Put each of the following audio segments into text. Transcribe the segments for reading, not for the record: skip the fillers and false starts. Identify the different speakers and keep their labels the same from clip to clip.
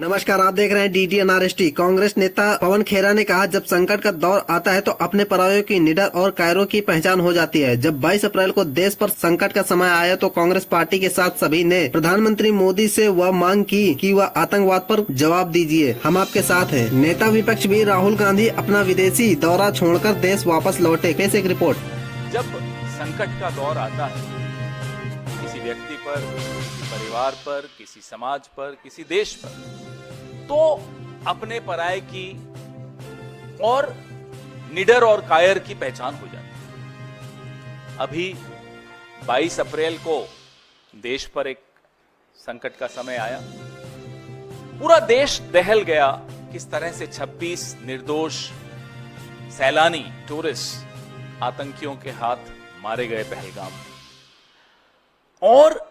Speaker 1: नमस्कार, आप देख रहे हैं DTNRST। कांग्रेस नेता पवन खेरा ने कहा, जब संकट का दौर आता है तो अपने परायों की निडर और कायरों की पहचान हो जाती है। जब 22 अप्रैल को देश पर संकट का समय आया तो कांग्रेस पार्टी के साथ सभी ने प्रधानमंत्री मोदी से वह मांग की कि वह आतंकवाद पर जवाब दीजिए, हम आपके साथ हैं। नेता विपक्ष भी राहुल गांधी अपना विदेशी दौरा छोड़कर देश वापस लौटे। पेश एक रिपोर्ट।
Speaker 2: जब संकट का दौर आता है किसी व्यक्ति पर, किसी परिवार पर, किसी समाज पर, किसी देश पर, तो अपने पराये की और निडर और कायर की पहचान हो जाती है। अभी 22 अप्रैल को देश पर एक संकट का समय आया, पूरा देश दहल गया। किस तरह से 26 निर्दोष सैलानी, टूरिस्ट आतंकियों के हाथ मारे गए पहलगाम, और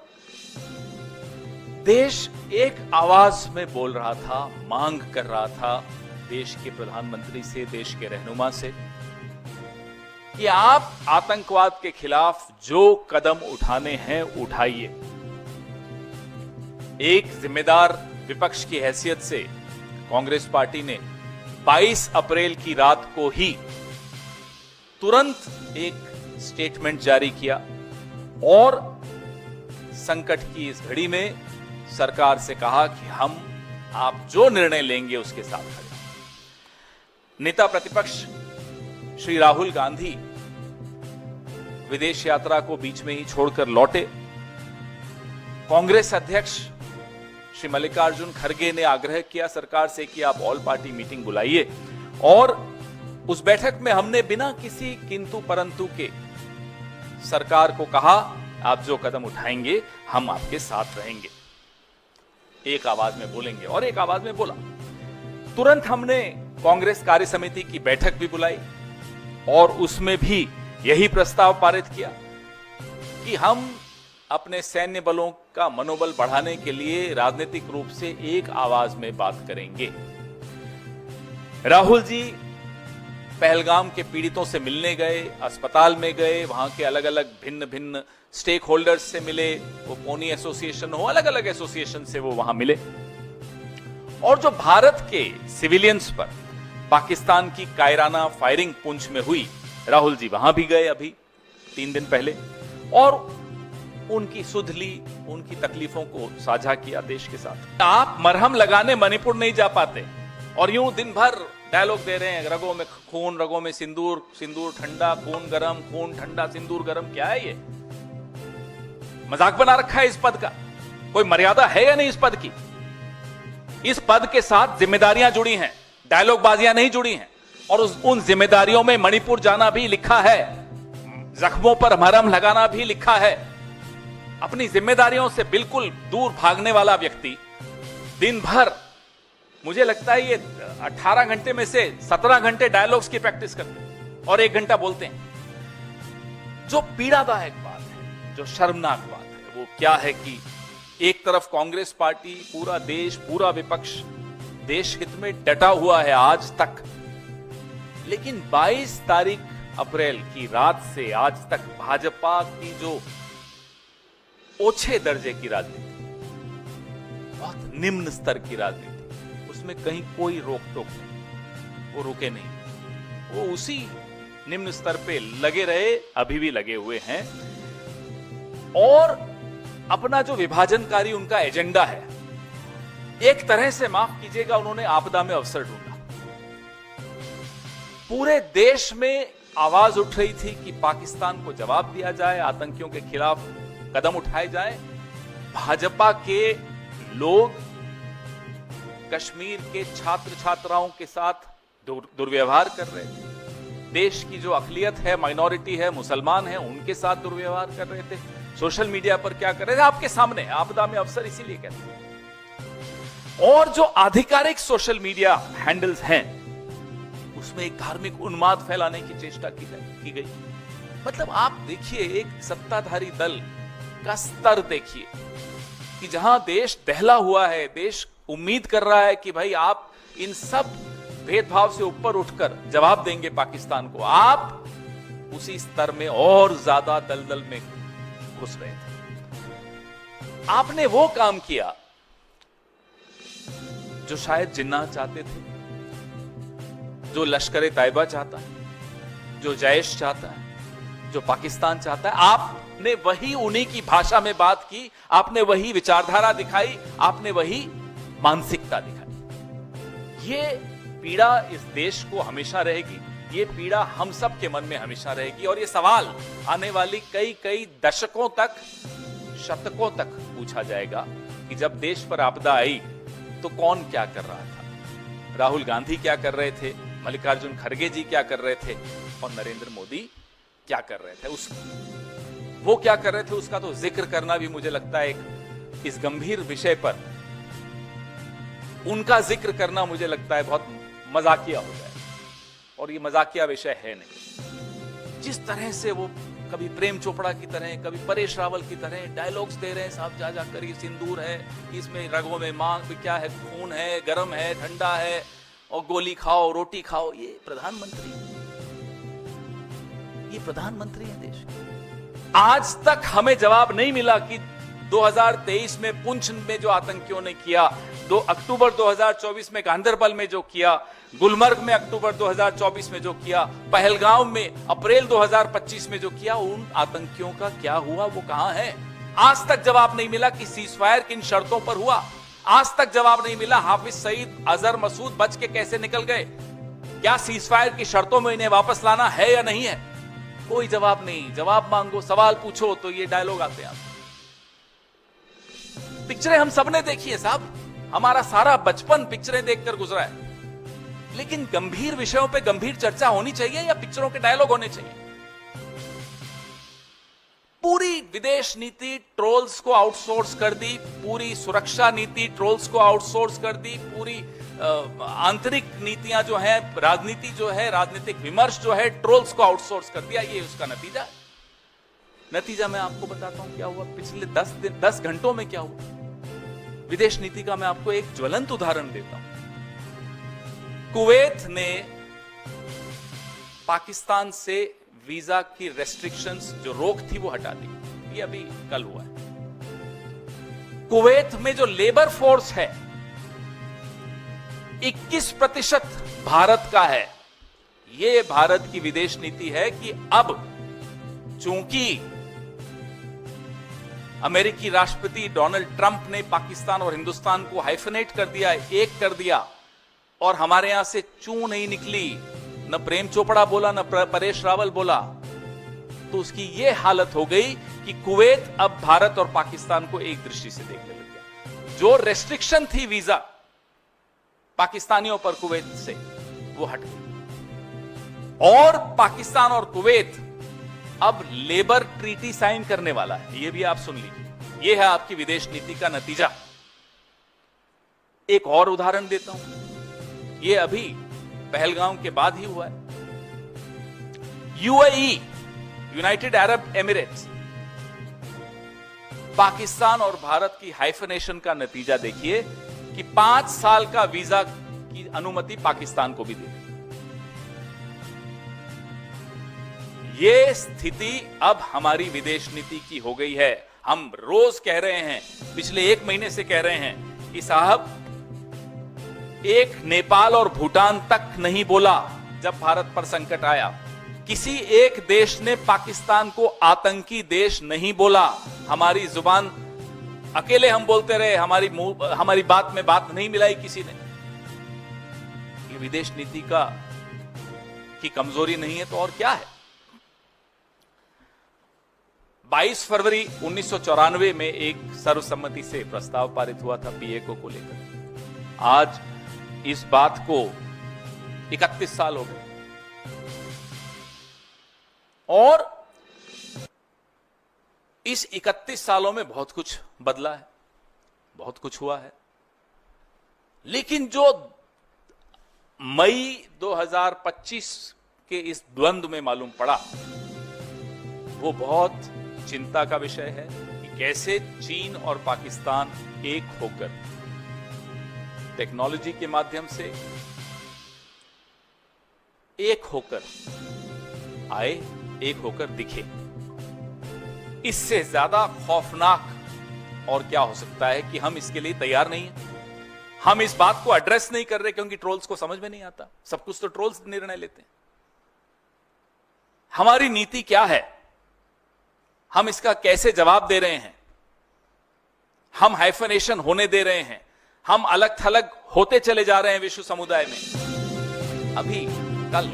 Speaker 2: देश एक आवाज में बोल रहा था, मांग कर रहा था देश के प्रधानमंत्री से, देश के रहनुमा से, कि आप आतंकवाद के खिलाफ जो कदम उठाने हैं उठाइए। एक जिम्मेदार विपक्ष की हैसियत से कांग्रेस पार्टी ने 22 अप्रैल की रात को ही तुरंत एक स्टेटमेंट जारी किया और संकट की इस घड़ी में सरकार से कहा कि हम आप जो निर्णय लेंगे उसके साथ खड़े। नेता प्रतिपक्ष श्री राहुल गांधी विदेश यात्रा को बीच में ही छोड़कर लौटे। कांग्रेस अध्यक्ष श्री मल्लिकार्जुन खड़गे ने आग्रह किया सरकार से कि आप ऑल पार्टी मीटिंग बुलाइए, और उस बैठक में हमने बिना किसी किंतु परंतु के सरकार को कहा, आप जो कदम उठाएंगे हम आपके साथ रहेंगे। एक आवाज में बोलेंगे, और एक आवाज में बोला। तुरंत हमने कांग्रेस कार्य समिति की बैठक भी बुलाई और उसमें भी यही प्रस्ताव पारित किया कि हम अपने सैन्य बलों का मनोबल बढ़ाने के लिए राजनीतिक रूप से एक आवाज में बात करेंगे। राहुल जी पहलगाम के पीड़ितों से मिलने गए, अस्पताल में गए, वहां के अलग अलग भिन्न भिन्न स्टेक होल्डर्स से मिले, वो पोनी एसोसिएशन हो, अलग अलग एसोसिएशन से वो वहां मिले, और जो भारत के सिविलियंस पर पाकिस्तान की कायराना फायरिंग पुंछ में हुई, राहुल जी वहां भी गए अभी 3 दिन पहले, और उनकी सुध ली, उनकी तकलीफों को साझा किया देश के साथ। आप मरहम लगाने मणिपुर नहीं जा पाते और यूं दिन भर डायलॉग दे रहे हैं, रगों में खून, रगों में सिंदूर, सिंदूर ठंडा, खून गरम, खून ठंडा, सिंदूर गरम। क्या है ये? मजाक बना रखा है इस पद का? कोई मर्यादा है या नहीं इस पद की? इस पद के साथ जिम्मेदारियां जुड़ी हैं, डायलॉग बाजियां नहीं जुड़ी हैं, और उन जिम्मेदारियों में मणिपुर जाना भी लिखा है, जख्मों पर मरहम लगाना भी लिखा है। अपनी जिम्मेदारियों से बिल्कुल दूर भागने वाला व्यक्ति दिन भर, मुझे लगता है ये 18 घंटे में से 17 घंटे डायलॉग्स की प्रैक्टिस करते हैं और 1 घंटा बोलते हैं। जो पीड़ादायक बात है, जो शर्मनाक बात है, वो क्या है कि एक तरफ कांग्रेस पार्टी, पूरा देश, पूरा विपक्ष देश हित में डटा हुआ है आज तक, लेकिन 22 तारीख अप्रैल की रात से आज तक भाजपा की जो ओछे दर्जे की राजनीति, बहुत निम्न स्तर की राजनीति, उसमें कहीं कोई रोक टोक नहीं, वो रुके नहीं, वो उसी निम्न स्तर पे लगे रहे, अभी भी लगे हुए हैं, और अपना जो विभाजनकारी उनका एजेंडा है, एक तरह से माफ कीजिएगा, उन्होंने आपदा में अवसर ढूंढा। पूरे देश में आवाज उठ रही थी कि पाकिस्तान को जवाब दिया जाए, आतंकियों के खिलाफ कदम उठाए जाए। भाजपा के लोग कश्मीर के छात्र छात्राओं के साथ दुर्व्यवहार कर रहे थे, देश की जो अकलियत है, माइनॉरिटी है, मुसलमान है, उनके साथ दुर्व्यवहार कर रहे थे। सोशल मीडिया पर क्या कर रहे थे? आपके सामने, आपदा में अवसर इसीलिए कहते हैं। और जो आधिकारिक सोशल मीडिया हैंडल्स हैं, उसमें एक धार्मिक उन्माद फैलाने की चेष्टा की गई। मतलब आप देखिए, एक सत्ताधारी दल का स्तर देखिए कि जहां देश दहला हुआ है, देश उम्मीद कर रहा है कि भाई आप इन सब भेदभाव से ऊपर उठकर जवाब देंगे पाकिस्तान को, आप उसी स्तर में और ज्यादा दलदल में घुस रहे थे। आपने वो काम किया जो शायद जिन्ना चाहते थे, जो लश्कर तैयबा चाहता है, जो जैश चाहता है, जो पाकिस्तान चाहता है, आपने वही उन्हीं की भाषा में बात की, आपने वही विचारधारा दिखाई, आपने वही मानसिकता दिखाई। ये पीड़ा इस देश को हमेशा रहेगी, ये पीड़ा हम सब के मन में हमेशा रहेगी, और ये सवाल आने वाली कई दशकों तक, शतकों तक पूछा जाएगा कि जब देश पर आपदा आई तो कौन क्या कर रहा था। राहुल गांधी क्या कर रहे थे, मल्लिकार्जुन खड़गे जी क्या कर रहे थे, और नरेंद्र मोदी क्या कर रहे थे। वो क्या कर रहे थे उसका तो जिक्र करना भी मुझे लगता है इस गंभीर विषय पर उनका जिक्र करना मुझे लगता है बहुत मजाकिया हो जाए, और ये मजाकिया विषय है नहीं। जिस तरह से वो कभी प्रेम चोपड़ा की तरह, कभी परेश रावल की तरह डायलॉग्स दे रहे हैं, साहब जा जाकर ये सिंदूर है, इसमें रगों में मांग क्या है, खून है, गर्म है, ठंडा है, और गोली खाओ, रोटी खाओ। ये प्रधानमंत्री है देश के। आज तक हमें जवाब नहीं मिला कि 2023 में पुंछ में जो आतंकियों ने किया, 2 अक्टूबर 2024 में गांधरबल में जो किया, गुलमर्ग में अक्टूबर 2024 में जो किया, पहलगाम में अप्रैल 2025 में जो किया, उन आतंकियों का क्या हुआ, वो कहां है? आज तक जवाब नहीं मिला कि सीजफायर किन शर्तों पर हुआ। आज तक जवाब नहीं मिला हाफिज सईद, अजहर मसूद बच के कैसे निकल गए। क्या सीजफायर की शर्तों में इन्हें वापस लाना है या नहीं है? कोई जवाब नहीं। जवाब मांगो, सवाल पूछो तो ये डायलॉग आते हैं। पिक्चरें हम सबने देखी है साहब, हमारा सारा बचपन पिक्चरें देखकर गुजरा है, लेकिन गंभीर विषयों पे गंभीर चर्चा होनी चाहिए या पिक्चरों के डायलॉग होने चाहिए? पूरी विदेश नीति ट्रोल्स को आउटसोर्स कर दी, पूरी सुरक्षा नीति ट्रोल्स को आउटसोर्स कर दी, पूरी आंतरिक नीतियां जो है, राजनीति जो है, राजनीतिक विमर्श जो है, ट्रोल्स को आउटसोर्स कर दिया। ये उसका नतीजा है। नतीजा मैं आपको बताता हूं क्या हुआ पिछले 10 घंटों में क्या हुआ विदेश नीति का। मैं आपको एक ज्वलंत उदाहरण देता हूं। कुवैत ने पाकिस्तान से वीजा की रेस्ट्रिक्शंस, जो रोक थी, वो हटा दी। ये अभी कल हुआ है। कुवैत में जो लेबर फोर्स है 21% भारत का है। ये भारत की विदेश नीति है कि अब चूंकि अमेरिकी राष्ट्रपति डोनाल्ड ट्रंप ने पाकिस्तान और हिंदुस्तान को हाइफनेट कर दिया, एक कर दिया, और हमारे यहां से चू नहीं निकली, न प्रेम चोपड़ा बोला, न परेश रावल बोला, तो उसकी यह हालत हो गई कि कुवैत अब भारत और पाकिस्तान को एक दृष्टि से देखने लग गया। जो रेस्ट्रिक्शन थी वीजा पाकिस्तानियों पर कुवैत से, वो हट गई, और पाकिस्तान और कुवैत अब लेबर ट्रीटी साइन करने वाला है। यह भी आप सुन लीजिए, यह है आपकी विदेश नीति का नतीजा। एक और उदाहरण देता हूं, यह अभी पहलगाम के बाद ही हुआ है। UAE, United Arab Emirates, Pakistan और भारत की हाइफनेशन का नतीजा देखिए कि 5 साल का वीजा की अनुमति पाकिस्तान को भी दे दी। ये स्थिति अब हमारी विदेश नीति की हो गई है। हम रोज कह रहे हैं, पिछले 1 महीने से कह रहे हैं कि साहब, एक नेपाल और भूटान तक नहीं बोला जब भारत पर संकट आया। किसी एक देश ने पाकिस्तान को आतंकी देश नहीं बोला। हमारी जुबान अकेले हम बोलते रहे, हमारी बात में बात नहीं मिलाई किसी ने। ये विदेश नीति की कमजोरी नहीं है तो और क्या है? 22 फरवरी 1994 में एक सर्वसम्मति से प्रस्ताव पारित हुआ था पीएको को लेकर। आज इस बात को 31 साल हो गए, और इस 31 सालों में बहुत कुछ बदला है, बहुत कुछ हुआ है। लेकिन जो मई 2025 के इस द्वंद्व में मालूम पड़ा, वो बहुत चिंता का विषय है कि कैसे चीन और पाकिस्तान एक होकर टेक्नोलॉजी के माध्यम से एक होकर आए, एक होकर दिखे। इससे ज्यादा खौफनाक और क्या हो सकता है कि हम इसके लिए तैयार नहीं हैं। हम इस बात को एड्रेस नहीं कर रहे क्योंकि ट्रोल्स को समझ में नहीं आता, सब कुछ तो ट्रोल्स निर्णय लेते हैं। हमारी नीति क्या है, हम इसका कैसे जवाब दे रहे हैं, हम हाइफनेशन होने दे रहे हैं, हम अलग थलग होते चले जा रहे हैं विश्व समुदाय में। अभी कल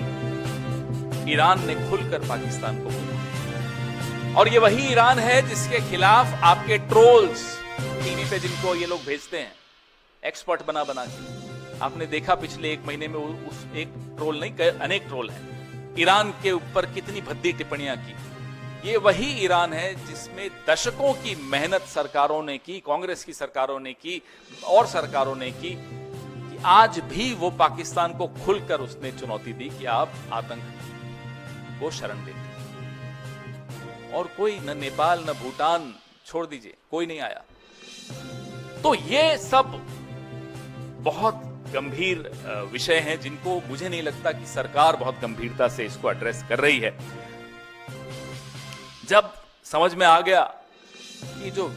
Speaker 2: ईरान ने खुलकर पाकिस्तान को बोला, और ये वही ईरान है जिसके खिलाफ आपके ट्रोल्स टीवी पे जिनको ये लोग भेजते हैं एक्सपर्ट बना बना के, आपने देखा पिछले एक महीने में उस एक ट्रोल नहीं अनेक ट्रोल हैं ईरान के ऊपर कितनी भद्दी टिप्पणियां की। ये वही ईरान है जिसमें दशकों की मेहनत सरकारों ने की, कांग्रेस की सरकारों ने की और सरकारों ने की, कि आज भी वो पाकिस्तान को खुलकर उसने चुनौती दी कि आप आतंक को शरण देते। और कोई न नेपाल न भूटान, छोड़ दीजिए, कोई नहीं आया। तो ये सब बहुत गंभीर विषय हैं जिनको मुझे नहीं लगता कि सरकार बहुत गंभीरता से इसको एड्रेस कर रही है। जब समझ में आ गया कि जो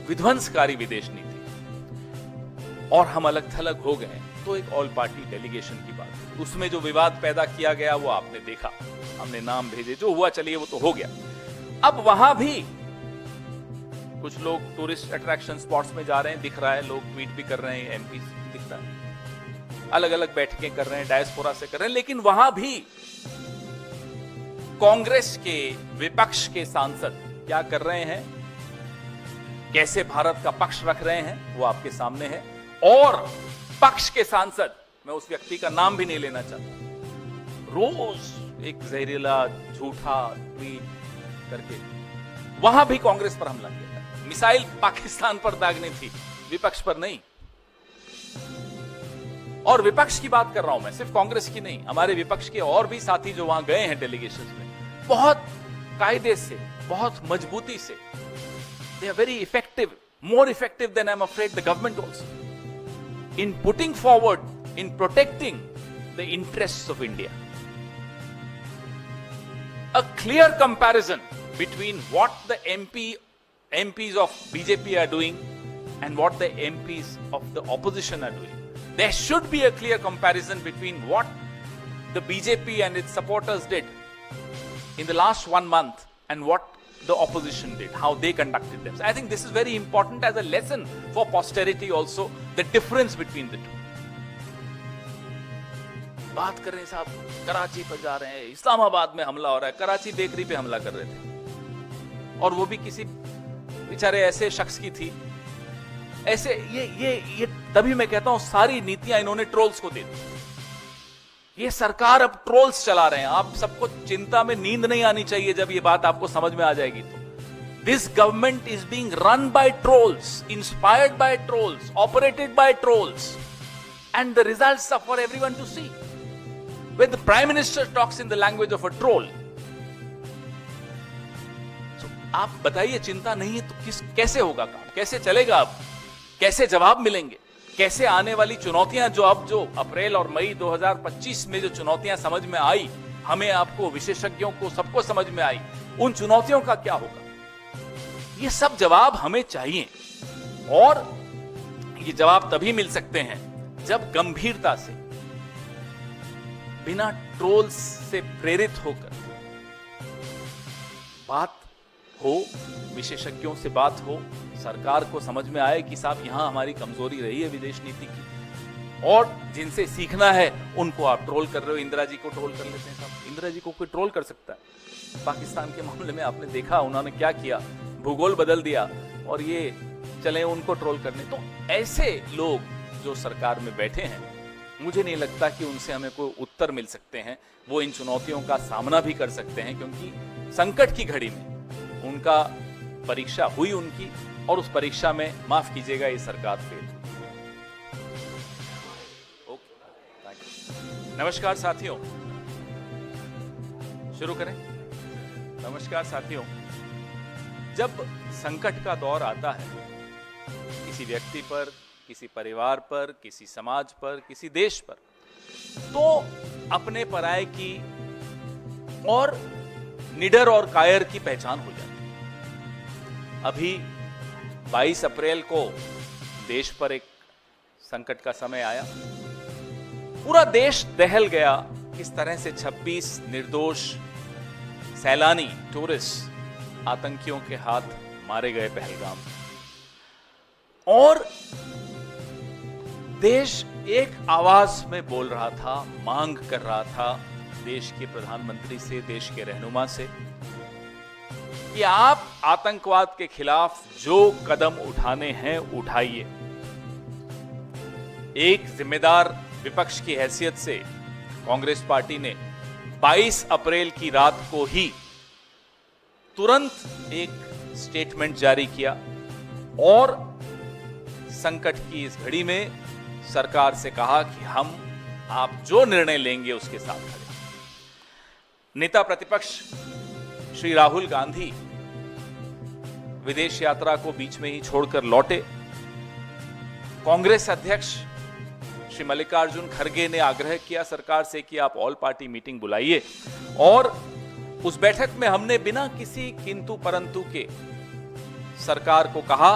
Speaker 2: विध्वंसकारी विदेश नीति और हम अलग थलग हो गए, तो एक ऑल पार्टी डेलीगेशन की बात, उसमें जो विवाद पैदा किया गया वो आपने देखा, हमने नाम भेजे, जो हुआ चलिए वो तो हो गया। अब वहां भी कुछ लोग टूरिस्ट अट्रैक्शन स्पॉट्स में जा रहे हैं, दिख रहा है, लोग ट्वीट भी कर रहे हैं, एमपी दिख रहा है, अलग अलग बैठकें कर रहे हैं, डायस्पोरा से कर रहे हैं, लेकिन वहां भी कांग्रेस के विपक्ष के सांसद क्या कर रहे हैं, कैसे भारत का पक्ष रख रहे हैं, वो आपके सामने है। और पक्ष के सांसद, मैं उस व्यक्ति का नाम भी नहीं लेना चाहता, रोज एक जहरीला झूठा ट्वीट करके वहां भी कांग्रेस पर हमला किया, मिसाइल पाकिस्तान पर दागनी थी, विपक्ष पर नहीं। और विपक्ष की बात कर रहा हूं मैं, सिर्फ कांग्रेस की नहीं, हमारे विपक्ष के और भी साथी जो वहां गए हैं डेलीगेशंस में, बहुत कायदे से, बहुत मजबूती से, they are very effective, more effective than I'm afraid the government also, in putting forward, in protecting the interests of India. A clear comparison between what the MPs of BJP are doing and what the MPs of the opposition are doing. There should be a clear comparison between what the BJP and its supporters did in the last 1 month and what the opposition did, how they conducted themselves. I think this is very important as a lesson for posterity also, the difference between the two. बात कर रहे हैं साहब, कराची पर जा रहे हैं, इस्लामाबाद में हमला हो रहा है, कराची बेकरी पे हमला कर रहे थे, और वो भी किसी बेचारे ऐसे शख्स की थी। ऐसे ये तभी मैं कहता हूं सारी नीतियां इन्होंने ट्रोल्स को दे दी। ये सरकार अब ट्रोल्स चला रहे हैं। आप सबको चिंता में नींद नहीं आनी चाहिए जब ये बात आपको समझ में आ जाएगी तो। This government is being run by trolls, inspired by trolls, operated by trolls, and the results are for everyone to see. When the Prime Minister talks in the language of a troll, so आप बताइए, चिंता नहीं है तो कैसे होगा काम, कैसे चलेगा, अब कैसे जवाब मिलेंगे, कैसे आने वाली चुनौतियां जो अप्रैल और मई 2025 में जो चुनौतियां समझ में आई, हमें, आपको, विशेषज्ञों को, सबको समझ में आई, उन चुनौतियों का क्या होगा, ये सब जवाब हमें चाहिए। और ये जवाब तभी मिल सकते हैं जब गंभीरता से, बिना ट्रोल्स से प्रेरित होकर बात हो, विशेषज्ञों से बात हो, सरकार को समझ में आए कि साहब यहां हमारी कमजोरी रही है विदेश नीति की, और जिनसे सीखना है उनको आप ट्रोल कर रहे हो। इंदिरा जी को ट्रोल कर लेते हैं साहब, इंदिरा जी को कोई ट्रोल कर सकता है? पाकिस्तान के मामले में आपने देखा उन्होंने क्या किया, भूगोल बदल दिया, और ये चले उनको ट्रोल करने। तो ऐसे लोग जो सरकार में बैठे हैं, मुझे नहीं लगता कि उनसे हमें कोई उत्तर मिल सकते हैं। वो इन चुनौतियों का सामना भी कर सकते हैं, क्योंकि संकट की घड़ी में उनका परीक्षा हुई उनकी, और उस परीक्षा में, माफ कीजिएगा, ये सरकार फेल। ओके, नमस्कार साथियों, शुरू करें। नमस्कार साथियों, जब संकट का दौर आता है किसी व्यक्ति पर, किसी परिवार पर, किसी समाज पर, किसी देश पर, तो अपने पराये की और निडर और कायर की पहचान हो जाती है। अभी 22 अप्रैल को देश पर एक संकट का समय आया, पूरा देश दहल गया। किस तरह से 26 निर्दोष सैलानी टूरिस्ट आतंकियों के हाथ मारे गए पहलगाम, और देश एक आवाज में बोल रहा था, मांग कर रहा था देश के प्रधानमंत्री से, देश के रहनुमा से, कि आप आतंकवाद के खिलाफ जो कदम उठाने हैं उठाइए। एक जिम्मेदार विपक्ष की हैसियत से कांग्रेस पार्टी ने 22 अप्रैल की रात को ही तुरंत एक स्टेटमेंट जारी किया और संकट की इस घड़ी में सरकार से कहा कि हम आप जो निर्णय लेंगे उसके साथ खड़े। नेता प्रतिपक्ष श्री राहुल गांधी विदेश यात्रा को बीच में ही छोड़कर लौटे। कांग्रेस अध्यक्ष श्री मल्लिकार्जुन खड़गे ने आग्रह किया सरकार से कि आप ऑल पार्टी मीटिंग बुलाइए, और उस बैठक में हमने बिना किसी किंतु परंतु के सरकार को कहा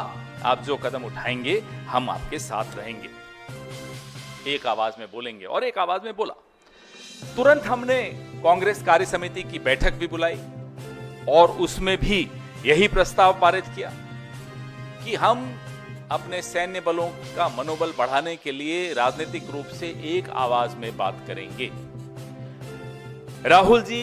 Speaker 2: आप जो कदम उठाएंगे हम आपके साथ रहेंगे, एक आवाज में बोलेंगे। और एक आवाज में बोला। तुरंत हमने कांग्रेस कार्य समिति की बैठक भी बुलाई और उसमें भी यही प्रस्ताव पारित किया कि हम अपने सैन्य बलों का मनोबल बढ़ाने के लिए राजनीतिक रूप से एक आवाज में बात करेंगे। राहुल जी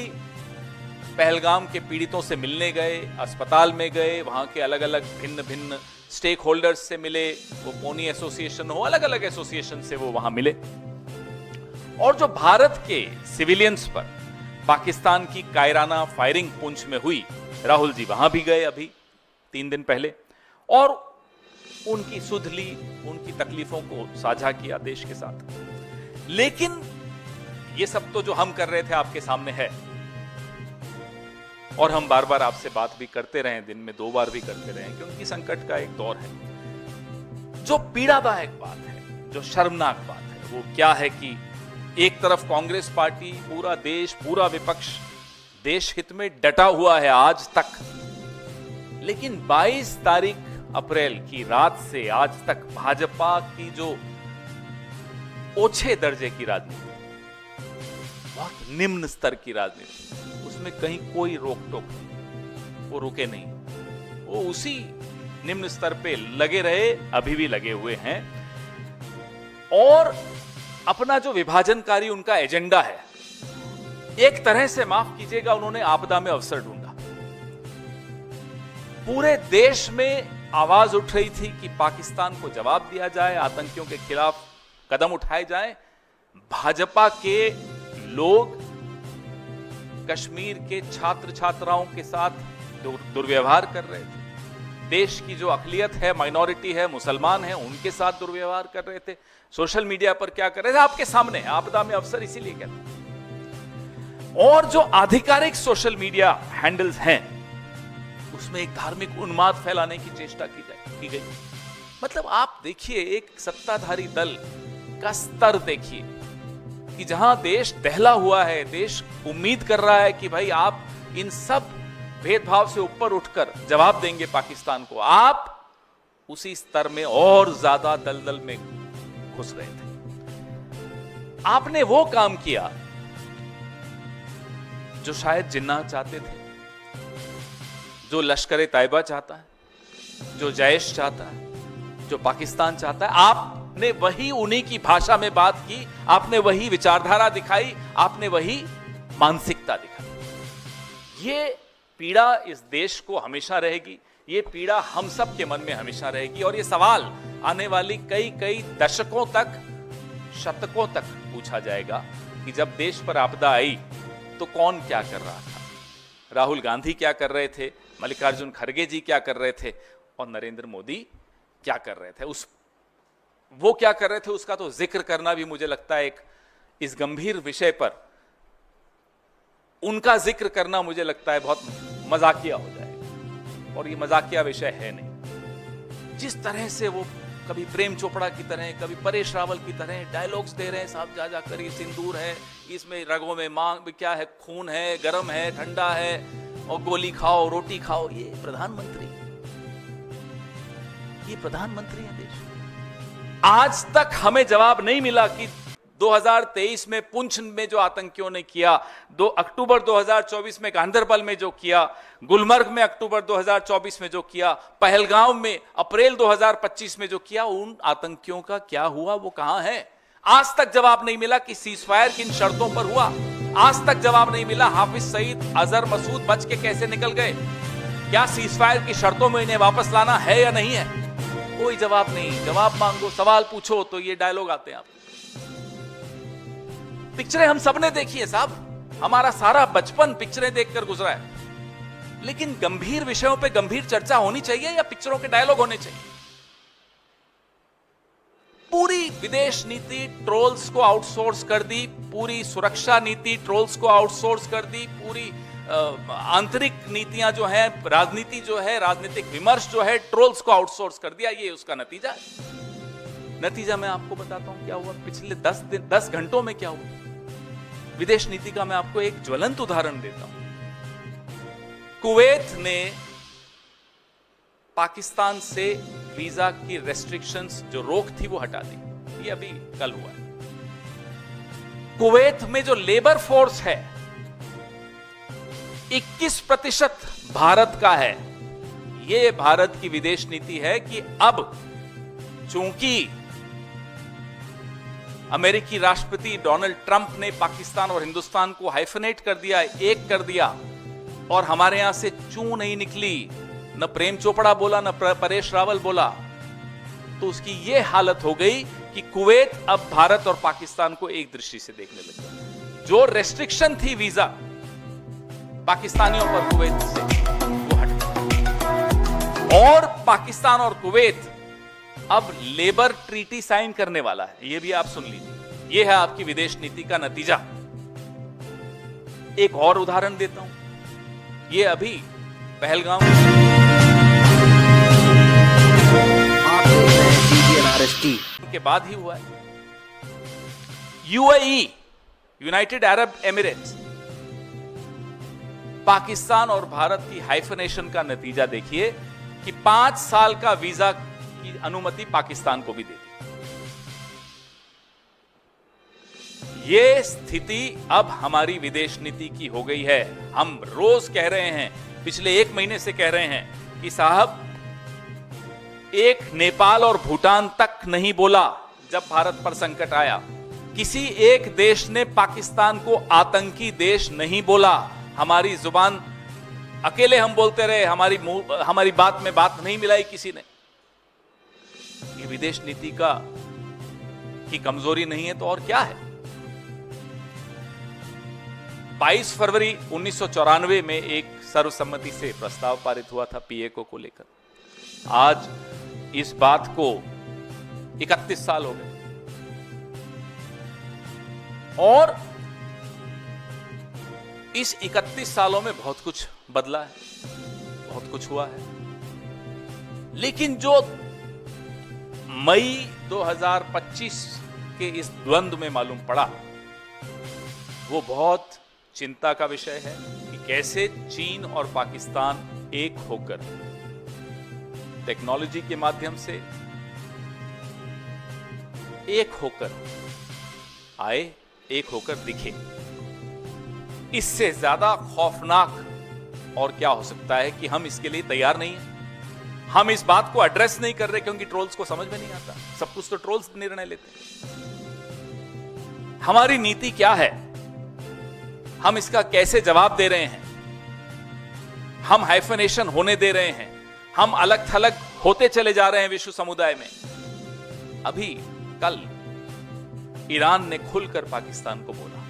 Speaker 2: पहलगाम के पीड़ितों से मिलने गए, अस्पताल में गए, वहां के अलग अलग भिन्न भिन्न स्टेक होल्डर्स से मिले, वो पोनी एसोसिएशन हो, अलग अलग एसोसिएशन से वो वहां मिले। और जो भारत के सिविलियंस पर पाकिस्तान की कायराना फायरिंग पुंछ में हुई, राहुल जी वहां भी गए अभी 3 दिन पहले, और उनकी सुध ली, उनकी तकलीफों को साझा किया देश के साथ। लेकिन ये सब तो जो हम कर रहे थे आपके सामने है, और हम बार बार आपसे बात भी करते रहे, दिन में 2 बार भी करते रहे, क्योंकि संकट का एक दौर है। जो पीड़ादायक बात है, जो शर्मनाक बात है, वो क्या है कि एक तरफ कांग्रेस पार्टी, पूरा देश, पूरा विपक्ष देश हित में डटा हुआ है आज तक, लेकिन 22 तारीख अप्रैल की रात से आज तक भाजपा की जो ओछे दर्जे की राजनीति, बहुत निम्न स्तर की राजनीति, उसमें कहीं कोई रोक टोक नहीं, वो रुके नहीं, वो उसी निम्न स्तर पे लगे रहे, अभी भी लगे हुए हैं। और अपना जो विभाजनकारी उनका एजेंडा है, एक तरह से माफ कीजिएगा, उन्होंने आपदा में अवसर ढूंढा। पूरे देश में आवाज उठ रही थी कि पाकिस्तान को जवाब दिया जाए, आतंकियों के खिलाफ कदम उठाए जाएं। भाजपा के लोग कश्मीर के छात्र छात्राओं के साथ दुर्व्यवहार कर रहे थे। देश की जो अकलियत है, माइनॉरिटी है, मुसलमान है, उनके साथ दुर्व्यवहार कर रहे थे। सोशल मीडिया पर क्या कर रहे थे आपके सामने, आपदा में अवसर इसीलिए कहते हैं। और जो आधिकारिक सोशल मीडिया हैंडल्स हैं, उसमें एक धार्मिक उन्माद फैलाने की चेष्टा की गई। मतलब आप देखिए, एक सत्ताधारी दल का स्तर देखिए कि जहां देश दहला हुआ है, देश उम्मीद कर रहा है कि भाई आप इन सब भेदभाव से ऊपर उठकर जवाब देंगे पाकिस्तान को, आप उसी स्तर में और ज्यादा दलदल में घुस रहे थे। आपने वो काम किया जो शायद जिन्ना चाहते थे, जो लश्कर तैयबा चाहता है, जो जैश चाहता है, जो पाकिस्तान चाहता है। आपने वही उन्हीं की भाषा में बात की, आपने वही विचारधारा दिखाई, आपने वही मानसिकता दिखाई। ये पीड़ा इस देश को हमेशा रहेगी, ये पीड़ा हम सब के मन में हमेशा रहेगी, और ये सवाल आने वाली कई दशकों तक, शतकों तक पूछा जाएगा कि जब देश पर आपदा आई तो कौन क्या कर रहा था, राहुल गांधी क्या कर रहे थे, मल्लिकार्जुन खड़गे जी क्या कर रहे थे, और नरेंद्र मोदी क्या कर रहे थे। वो क्या कर रहे थे उसका तो जिक्र करना भी मुझे लगता है, एक इस गंभीर विषय पर उनका जिक्र करना मुझे लगता है बहुत मजाकिया हो जाएगा, और ये मजाकिया विषय है नहीं। जिस तरह से वो कभी प्रेम चोपड़ा की तरह, कभी परेश रावल की तरह डायलॉग्स दे रहे हैं, साहब जा कर ये सिंदूर है, इसमें रगों में मांग क्या है, खून है, गर्म है, ठंडा है, और गोली खाओ, रोटी खाओ। ये प्रधानमंत्री है देश। आज तक हमें जवाब नहीं मिला कि 2023 में पुंछ में जो आतंकियों ने किया, 2 अक्टूबर 2024 में गांधरबल में जो किया, गुलमर्ग में अक्टूबर 2024 में जो किया, पहलगाम में अप्रैल 2025 में जो किया, उन आतंकियों का क्या हुआ, वो कहां है? आज तक जवाब नहीं मिला कि सीजफायर किन शर्तों पर हुआ। आज तक जवाब नहीं मिला हाफिज सईद, अजहर मसूद बच के कैसे निकल गए। क्या सीजफायर की शर्तों में इन्हें वापस लाना है या नहीं है? कोई जवाब नहीं। जवाब मांगो, सवाल पूछो तो ये डायलॉग आते हैं। आप पिक्चरें हम सबने देखी है साहब, हमारा सारा बचपन पिक्चरें देखकर गुजरा है। लेकिन गंभीर विषयों पे गंभीर चर्चा होनी चाहिए या पिक्चरों के डायलॉग होने चाहिए? पूरी विदेश नीति ट्रोल्स को आउटसोर्स कर दी, पूरी सुरक्षा नीति ट्रोल्स को आउटसोर्स कर दी, पूरी आंतरिक नीतियां जो है, राजनीति जो है, राजनीतिक विमर्श जो है, ट्रोल्स को आउटसोर्स कर दिया। ये उसका नतीजा है। नतीजा मैं आपको बताता हूं क्या हुआ पिछले 10 घंटों में क्या हुआ विदेश नीति का। मैं आपको एक ज्वलंत उदाहरण देता हूं। कुवैत ने पाकिस्तान से वीजा की रेस्ट्रिक्शंस जो रोक थी वो हटा दी। ये अभी कल हुआ है। कुवैत में जो लेबर फोर्स है 21% भारत का है। यह भारत की विदेश नीति है कि अब चूंकि अमेरिकी राष्ट्रपति डोनाल्ड ट्रंप ने पाकिस्तान और हिंदुस्तान को हाइफनेट कर दिया, एक कर दिया, और हमारे यहां से चू नहीं निकली, न प्रेम चोपड़ा बोला, न परेश रावल बोला, तो उसकी यह हालत हो गई कि कुवैत अब भारत और पाकिस्तान को एक दृष्टि से देखने लगा। जो रेस्ट्रिक्शन थी वीजा पाकिस्तानियों पर कुवैत से, वो हट गई। और पाकिस्तान और कुवैत अब लेबर ट्रीटी साइन करने वाला है। यह भी आप सुन लीजिए। यह है आपकी विदेश नीति का नतीजा। एक और उदाहरण देता हूं। यह अभी पहलगाम के बाद ही हुआ है। UAE, United Arab Emirates, Pakistan और भारत की हाइफनेशन का नतीजा देखिए कि 5 साल का वीजा की अनुमति पाकिस्तान को भी दे दी। यह स्थिति अब हमारी विदेश नीति की हो गई है। हम रोज कह रहे हैं, पिछले 1 महीने से कह रहे हैं कि साहब, एक नेपाल और भूटान तक नहीं बोला जब भारत पर संकट आया। किसी एक देश ने पाकिस्तान को आतंकी देश नहीं बोला। हमारी जुबान अकेले हम बोलते रहे, हमारी बात में बात नहीं मिलाई किसी ने। ये विदेश नीति की कमजोरी नहीं है तो और क्या है? 22 फरवरी 1994 में एक सर्वसम्मति से प्रस्ताव पारित हुआ था पीएको को लेकर। आज इस बात को 31 साल हो गए और इस 31 सालों में बहुत कुछ बदला है, बहुत कुछ हुआ है। लेकिन जो मई 2025 के इस द्वंद्व में मालूम पड़ा, वो बहुत चिंता का विषय है कि कैसे चीन और पाकिस्तान एक होकर टेक्नोलॉजी के माध्यम से एक होकर आए, एक होकर दिखे। इससे ज्यादा खौफनाक और क्या हो सकता है कि हम इसके लिए तैयार नहीं हैं। हम इस बात को एड्रेस नहीं कर रहे क्योंकि ट्रोल्स को समझ में नहीं आता। सब कुछ तो ट्रोल्स निर्णय लेते हैं। हमारी नीति क्या है, हम इसका कैसे जवाब दे रहे हैं? हम हाइफनेशन होने दे रहे हैं, हम अलग थलग होते चले जा रहे हैं विश्व समुदाय में। अभी कल ईरान ने खुलकर पाकिस्तान को बोला,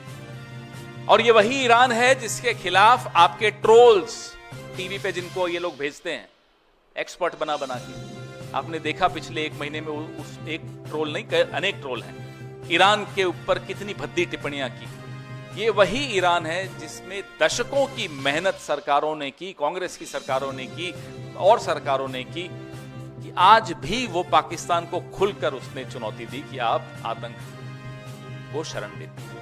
Speaker 2: और ये वही ईरान है जिसके खिलाफ आपके ट्रोल्स टीवी पे, जिनको ये लोग भेजते हैं एक्सपर्ट बना बना के, आपने देखा पिछले 1 महीने में उस एक ट्रोल नहीं, अनेक ट्रोल हैं, ईरान के ऊपर कितनी भद्दी टिप्पणियां की। ये वही ईरान है जिसमें दशकों की मेहनत सरकारों ने की, कांग्रेस की सरकारों ने की और सरकारों ने की, कि आज भी वो पाकिस्तान को खुलकर उसने चुनौती दी कि आप आतंक को शरण देते।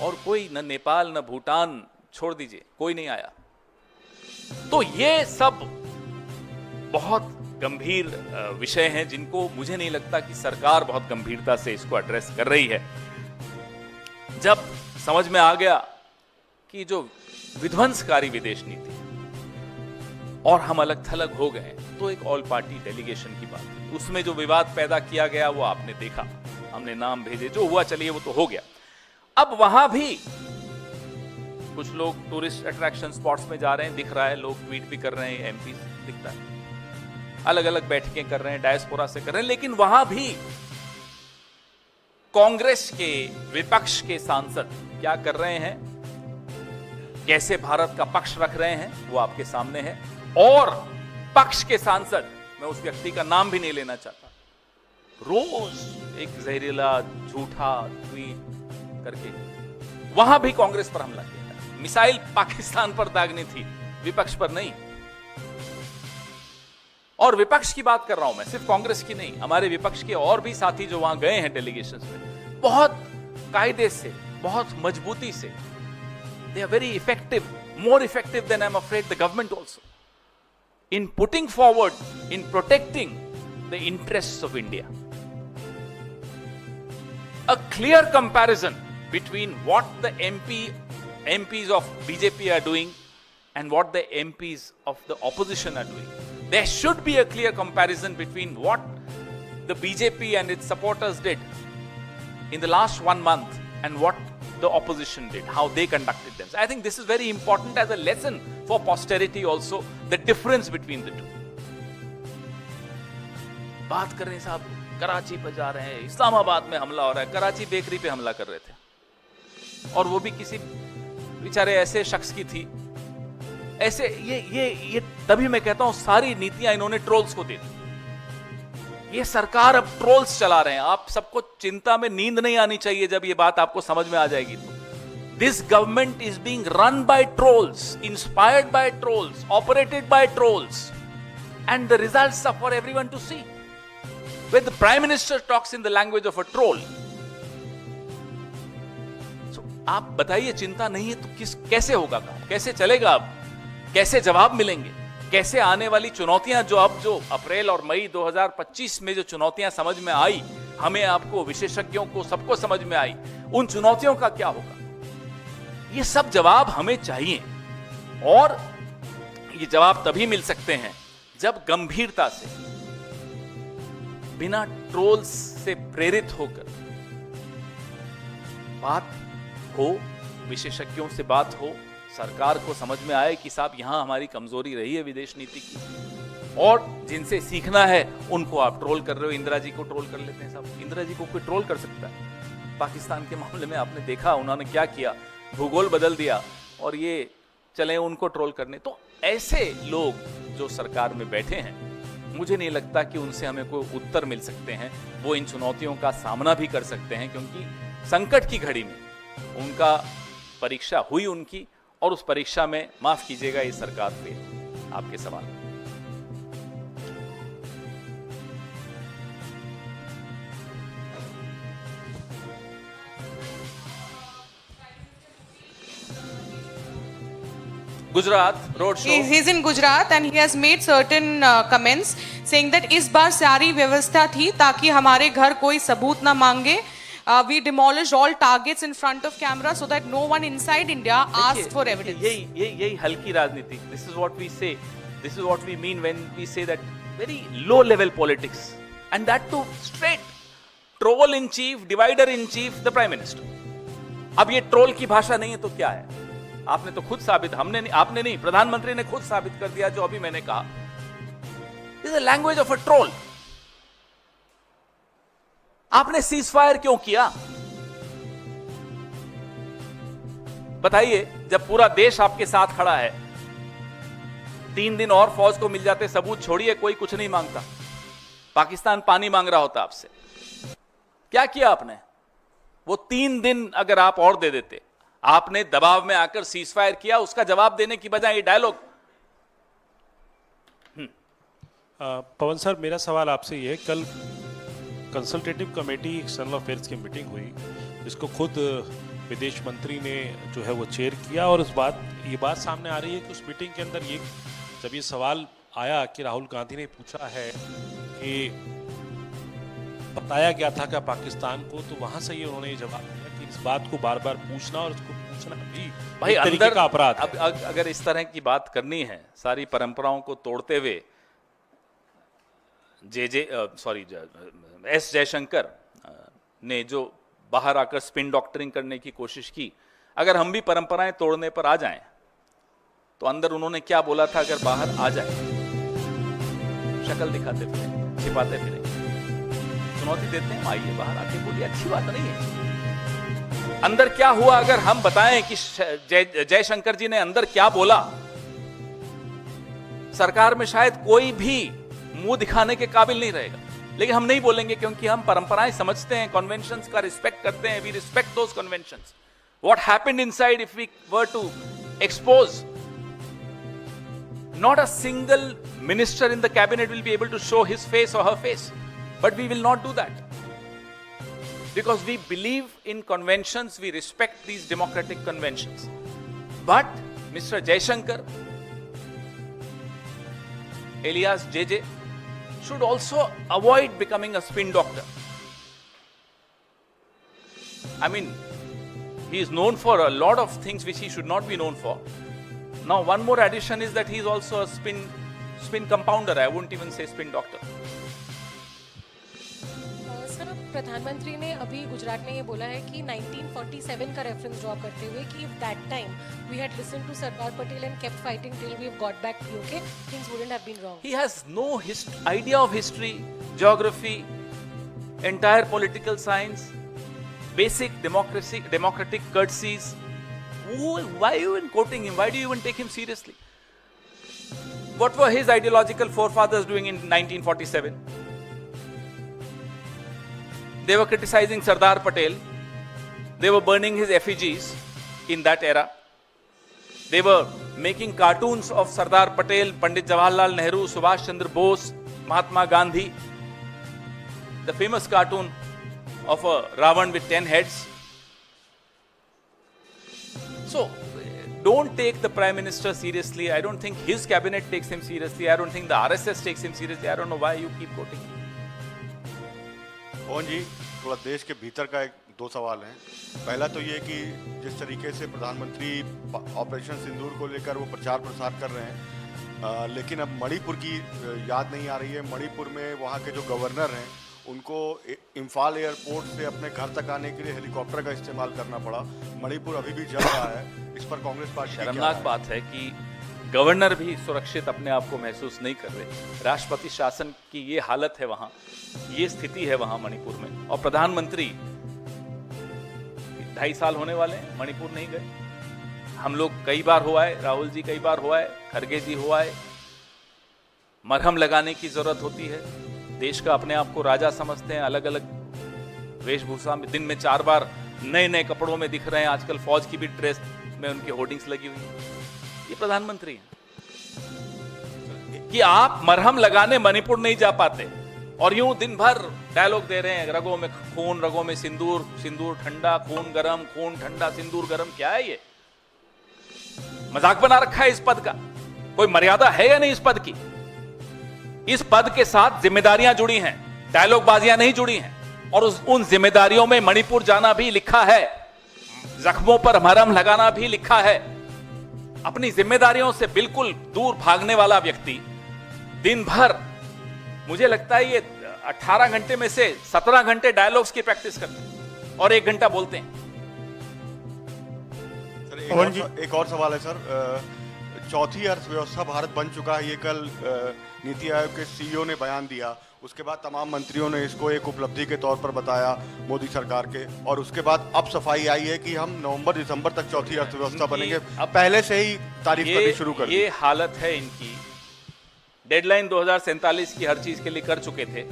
Speaker 2: और कोई न नेपाल न भूटान, छोड़ दीजिए, कोई नहीं आया। तो ये सब बहुत गंभीर विषय हैं जिनको मुझे नहीं लगता कि सरकार बहुत गंभीरता से इसको एड्रेस कर रही है। जब समझ में आ गया कि जो विध्वंसकारी विदेश नीति और हम अलग थलग हो गए, तो एक ऑल पार्टी डेलीगेशन की बात है। उसमें जो विवाद पैदा किया गया वो आपने देखा, हमने नाम भेजे, जो हुआ चलिए वो तो हो गया। अब वहां भी कुछ लोग टूरिस्ट अट्रैक्शन स्पॉट्स में जा रहे हैं, दिख रहा है, लोग ट्वीट भी कर रहे हैं, एमपी दिखता है, अलग अलग बैठकें कर रहे हैं, डायस्पोरा से कर रहे हैं, लेकिन वहां भी कांग्रेस के विपक्ष के सांसद क्या कर रहे हैं, कैसे भारत का पक्ष रख रहे हैं, वो आपके सामने है। और पक्ष के सांसद, मैं उस व्यक्ति का नाम भी नहीं लेना चाहता, रोज एक जहरीला झूठा ट्वीट करके वहां भी कांग्रेस पर हमला किया। मिसाइल पाकिस्तान पर दागनी थी, विपक्ष पर नहीं। और विपक्ष की बात कर रहा हूं मैं, सिर्फ कांग्रेस की नहीं, हमारे विपक्ष के और भी साथी जो वहां गए हैं डेलीगेशंस में, बहुत कायदे से, बहुत मजबूती से, they are very effective, more effective than I am afraid the government also, in putting forward, in protecting the interests of India. A clear comparison between what the MPs of BJP are doing and what the MPs of the opposition are doing. There should be a clear comparison between what the BJP and its supporters did in the last 1 month and what the opposition did, how they conducted themselves. I think this is very important as a lesson for posterity also, the difference between the two. बात कर रहे हैं साहब, कराची पर जा रहे हैं, इस्लामाबाद में हमला हो रहा है, कराची बेकरी पे हमला कर रहे थे, और वो भी किसी बेचारे ऐसे शख्स की थी। ऐसे ये तभी मैं कहता हूं सारी नीतियां इन्होंने ट्रोल्स को दे दी। ये सरकार अब ट्रोल्स चला रहे हैं। आप सबको चिंता में नींद नहीं आनी चाहिए जब ये बात आपको समझ में आ जाएगी तो। This government is being run by trolls, inspired by trolls, operated by trolls, and the results are for everyone to see. When the prime minister talks in the language of a troll, so आप बताइए, चिंता नहीं है तो कैसे होगा काम, कैसे चलेगा, अब कैसे जवाब मिलेंगे, कैसे आने वाली चुनौतियां जो अप्रैल और मई 2025 में जो चुनौतियां समझ में आई, हमें, आपको, विशेषज्ञों को, सबको समझ में आई, उन चुनौतियों का क्या होगा, ये सब जवाब हमें चाहिए। और ये जवाब तभी मिल सकते हैं जब गंभीरता से, बिना ट्रोल्स से प्रेरित होकर बात हो, विशेषज्ञों से बात हो, सरकार को समझ में आए कि साहब यहां हमारी कमजोरी रही है विदेश नीति की, और जिनसे सीखना है उनको आप ट्रोल कर रहे हो। इंदिरा जी को ट्रोल कर लेते हैं साहब, इंदिरा जी को कोई ट्रोल कर सकता है? पाकिस्तान के मामले में आपने देखा उन्होंने क्या किया, भूगोल बदल दिया, और ये चले उनको ट्रोल करने। तो ऐसे लोग जो सरकार में बैठे हैं, मुझे नहीं लगता कि उनसे हमें कोई उत्तर मिल सकते हैं। वो इन चुनौतियों का सामना भी कर सकते हैं, क्योंकि संकट की घड़ी में उनका परीक्षा हुई उनकी, और उस परीक्षा में, माफ कीजिएगा, ये सरकार पे आपके सवाल। Gujarat road show.
Speaker 3: He's in Gujarat and he has made certain comments saying that इस बार सारी व्यवस्था थी ताकि हमारे घर कोई सबूत ना मांगे. We demolished all targets in front of camera so that no one inside India asked for evidence.
Speaker 2: यही हल्की राजनीति. This is what we say. This is what we mean when we say that very low level politics, and that too straight. Troll in chief, divider in chief, the prime minister. अब ये troll की भाषा नहीं है तो क्या है? आपने तो खुद साबित, हमने नहीं, आपने नहीं, प्रधानमंत्री ने खुद साबित कर दिया जो अभी मैंने कहा. This is a language of a troll. आपने सीज फायर क्यों किया? बताइए, जब पूरा देश आपके साथ खड़ा है. 3 दिन और फौज को मिल जाते, सबूत छोड़िए, कोई कुछ नहीं मांगता. पाकिस्तान पानी मांग रहा होता आपसे. क्या किया आपने? वो 3 दिन अगर आप और दे देते. आपने दबाव में आकर सीज फायर किया, उसका जवाब देने की बजाय ये डायलॉग.
Speaker 4: पवन सर, मेरा सवाल आपसे ये है, कल कंसल्टेटिव कमेटी एक्सटर्नल अफेयर्स की मीटिंग हुई, जिसको खुद विदेश मंत्री ने जो है वो चेयर किया, और ये बात सामने आ रही है कि उस मीटिंग के अंदर जब ये सवाल आया कि राहुल गांधी ने पूछा है कि बताया गया था क्या पाकिस्तान को, तो वहां से ही उन्होंने ये जवाब दिया कि इस बात को बार बार पूछना और इसको पूछना भी
Speaker 2: भाई
Speaker 4: एक तरीके
Speaker 2: अंदर
Speaker 4: का अपराध है।
Speaker 2: अब अगर इस तरह की बात करनी है सारी परंपराओं को तोड़ते हुए, एस जयशंकर ने जो बाहर आकर स्पिन डॉक्टरिंग करने की कोशिश की, अगर हम भी परंपराएं तोड़ने पर आ जाएं तो अंदर उन्होंने क्या बोला था अगर बाहर आ जाए, शक्ल दिखाते फिरे, छिपाते फिरे, चुनौती देते हैं, आइए बाहर आके बोलिए, अच्छी बात नहीं है। अंदर क्या हुआ अगर हम बताएं कि जयशंकर जी ने अंदर क्या बोला, सरकार में शायद कोई भी मुंह दिखाने के काबिल नहीं रहेगा, लेकिन हम नहीं बोलेंगे क्योंकि हम परंपराएं समझते हैं, कन्वेंशंस का रिस्पेक्ट करते हैं, we respect those conventions. What happened inside if we were to expose, not a single minister in the cabinet will be able to show his face or her face, but we will not do that because we believe in conventions, we respect these democratic conventions. But Mr. Jaishankar alias JJ should also avoid becoming a spin doctor. I mean, he is known for a lot of things which he should not be known for. Now, one more addition is that he is also a spin compounder. I wouldn't even say spin doctor.
Speaker 5: Sir, प्रधानमंत्री ने अभी गुजरात में ये बोला है कि 1947 का reference draw करते हुए कि if that time we had listened to Sardar Patel and kept fighting till we have got back POK, things wouldn't have been wrong.
Speaker 2: He has no idea of history, geography, entire political science, basic democratic courtesies. Why are you even quoting him? Why do you even take him seriously? What were his ideological forefathers doing in 1947? They were criticizing Sardar Patel. They were burning his effigies in that era. They were making cartoons of Sardar Patel, Pandit Jawaharlal Nehru, Subhash Chandra Bose, Mahatma Gandhi. The famous cartoon of a Ravan with 10 heads. So, don't take the Prime Minister seriously. I don't think his cabinet takes him seriously. I don't think the RSS takes him seriously. I don't know why you keep quoting him.
Speaker 6: Mohan ji, थोड़ा देश के भीतर का दो सवाल हैं। पहला तो ये कि जिस तरीके से प्रधानमंत्री ऑपरेशन सिंदूर को लेकर वो प्रचार प्रसार कर रहे हैं, लेकिन अब मणिपुर की याद नहीं आ रही है। मणिपुर में वहाँ के जो गवर्नर हैं उनको इम्फाल एयरपोर्ट से अपने घर तक आने के लिए हेलीकॉप्टर का इस्तेमाल करना पड़ा। मणिपुर अभी भी जल रहा है। इस पर कांग्रेस पार्टी
Speaker 2: शर्मनाक बात है कि गवर्नर भी सुरक्षित अपने आप को महसूस नहीं कर रहे। राष्ट्रपति शासन की ये हालत है वहां, ये स्थिति है वहां मणिपुर में, और प्रधानमंत्री 2.5 साल होने वाले हैं, मणिपुर नहीं गए। हम लोग कई बार हुआ है, राहुल जी कई बार हुआ है, खड़गे जी हुआ है। मरहम लगाने की जरूरत होती है। देश का अपने आप को राजा समझते हैं, अलग अलग वेशभूषा में दिन में 4 बार नए नए कपड़ों में दिख रहे हैं। आजकल फौज की भी ड्रेस में उनकी होर्डिंग्स लगी हुई है। ये प्रधानमंत्री हैं कि आप मरहम लगाने मणिपुर नहीं जा पाते और यूं दिन भर डायलॉग दे रहे हैं, रगों में खून, रगों में सिंदूर, सिंदूर ठंडा, खून गरम, खून ठंडा, सिंदूर गरम। क्या है ये? मजाक बना रखा है इस पद का। कोई मर्यादा है या नहीं इस पद की? इस पद के साथ जिम्मेदारियां जुड़ी हैं, डायलॉग बाजियां नहीं जुड़ी हैं, और उन जिम्मेदारियों में मणिपुर जाना भी लिखा है, जख्मों पर मरहम लगाना भी लिखा है। अपनी जिम्मेदारियों से बिल्कुल दूर भागने वाला व्यक्ति दिन भर, मुझे लगता है ये 18 घंटे में से 17 घंटे डायलॉग्स की प्रैक्टिस करते हैं और 1 घंटा बोलते हैं।
Speaker 6: सर, एक और सवाल है सर। चौथी अर्थव्यवस्था भारत बन चुका है, ये कल नीति आयोग के सीईओ ने बयान दिया। उसके बाद तमाम मंत्रियों ने इसको एक उपलब्धि के तौर पर बताया मोदी सरकार के, और उसके बाद अब सफाई आई है कि हम नवंबर दिसंबर तक चौथी अर्थव्यवस्था बनेंगे। अब पहले से ही तारीफ करनी शुरू कर दी।
Speaker 2: ये हालत है इनकी। डेडलाइन 2047 की हर चीज के लिए कर चुके थे,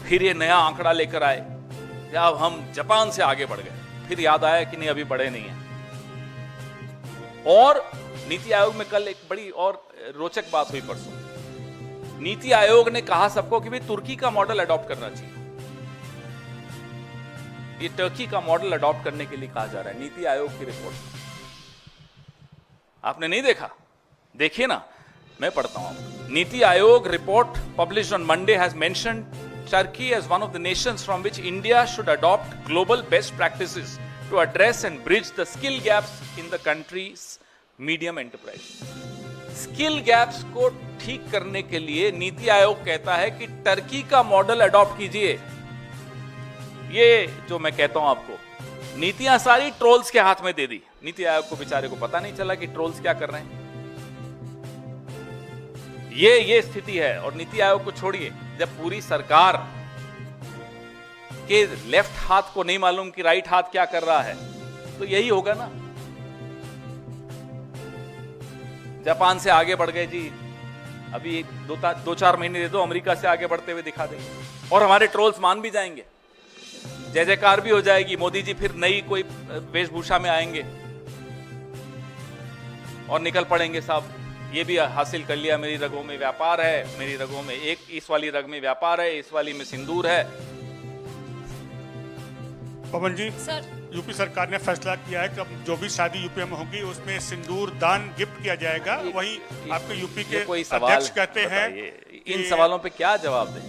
Speaker 2: फिर ये नया आंकड़ा लेकर आए, अब हम जापान से आगे बढ़ गए, फिर याद आया कि नहीं अभी बढ़े नहीं है। और नीति आयोग में कल एक बड़ी और रोचक बात हुई परसों। नीति आयोग ने कहा सबको कि भाई तुर्की का मॉडल अडॉप्ट करना चाहिए। ये टर्की का मॉडल अडॉप्ट करने के लिए कहा जा रहा है नीति आयोग की रिपोर्ट। आपने नहीं देखा? देखिए ना, मैं पढ़ता हूं। NITI Aayog report published on Monday has mentioned Turkey as one of the nations from which India should adopt global best practices to address and bridge the skill gaps in the country's medium enterprise. Skill gaps को ठीक करने के लिए नीति आयोग कहता है कि Turkey का model adopt कीजिए। ये जो मैं कहता हूं आपको, नीतियां सारी ट्रोल्स के हाथ में दे दी। नीति आयोग को बेचारे को पता नहीं चला कि ट्रोल्स क्या कर रहे हैं। ये स्थिति है। और नीति आयोग को छोड़िए, जब पूरी सरकार के लेफ्ट हाथ को नहीं मालूम कि राइट हाथ क्या कर रहा है, तो यही होगा ना। जापान से आगे बढ़ गए जी, अभी 2-4 महीने दे दो, अमेरिका से आगे बढ़ते हुए दिखा देंगे और हमारे ट्रोल्स मान भी जाएंगे, जय जयकार भी हो जाएगी। मोदी जी फिर नई कोई वेशभूषा में आएंगे और निकल पड़ेंगे, साहब ये भी हासिल कर लिया, मेरी रगों में व्यापार है, मेरी रगों में एक इस वाली रग में व्यापार है, इस वाली में सिंदूर है।
Speaker 7: पवन जी,
Speaker 5: सर,
Speaker 7: यूपी सरकार ने फैसला किया है कि अब जो भी शादी यूपी में होगी उसमें सिंदूर दान गिफ्ट किया जाएगा। वही आपके यूपी के
Speaker 2: कोई सवाल
Speaker 7: अध्यक्ष कहते हैं,
Speaker 2: इन सवालों पे क्या जवाब दें